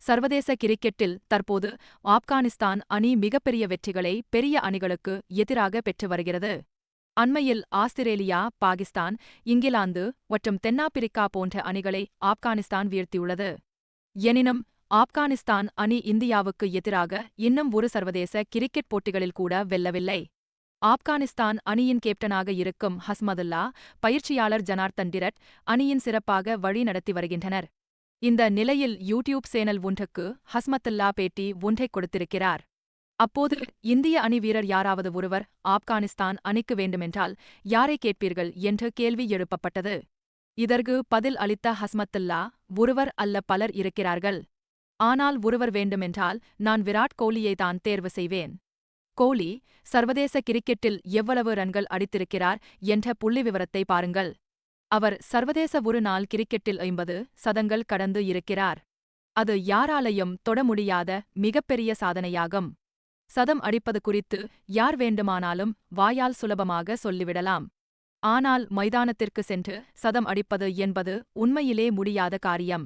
சர்வதேச கிரிக்கெட்டில் தற்போது ஆப்கானிஸ்தான் அணி மிகப்பெரிய வெற்றிகளை பெரிய அணிகளுக்கு எதிராக பெற்று வருகிறது. அண்மையில் ஆஸ்திரேலியா, பாகிஸ்தான், இங்கிலாந்து மற்றும் தென்னாப்பிரிக்கா போன்ற அணிகளை ஆப்கானிஸ்தான் வீழ்த்தியுள்ளது. எனினும் ஆப்கானிஸ்தான் அணி இந்தியாவுக்கு எதிராக இன்னும் ஒரு சர்வதேச கிரிக்கெட் போட்டிகளில் கூட வெல்லவில்லை. ஆப்கானிஸ்தான் அணியின் கேப்டனாக இருக்கும் ஹஸ்மதுல்லா, பயிற்சியாளர் ஜனார்த்தன் டிரட் அணியின் சிறப்பாக வழி நடத்தி வருகின்றனர். இந்த நிலையில் யூடியூப் சேனல் ஒன்றுக்கு ஹஸ்மத்துல்லா பேட்டி ஒன்றைக் கொடுத்திருக்கிறார். அப்போது இந்திய அணி வீரர் யாராவது ஒருவர் ஆப்கானிஸ்தான் அணிக்கு வேண்டுமென்றால் யாரை கேட்பீர்கள் என்று கேள்வி எழுப்பப்பட்டது. இதற்கு பதில் அளித்த ஹஸ்மத்துல்லா, ஒருவர் அல்ல பலர் இருக்கிறார்கள். ஆனால் ஒருவர் வேண்டுமென்றால் நான் விராட் கோலியைதான் தேர்வு செய்வேன். கோலி சர்வதேச கிரிக்கெட்டில் எவ்வளவு ரன்கள் அடித்திருக்கிறார் என்ற புள்ளிவிவரத்தை பாருங்கள். அவர் சர்வதேச ஒரு நாள் கிரிக்கெட்டில் 50 சதங்கள் கடந்து இருக்கிறார். அது யாராலையும் தொட முடியாத மிகப்பெரிய சாதனையாகும். சதம் அடிப்பது குறித்து யார் வேண்டுமானாலும் வாயால் சுலபமாக சொல்லிவிடலாம். ஆனால் மைதானத்திற்கு சென்று சதம் அடிப்பது என்பது உண்மையிலே முடியாத காரியம்.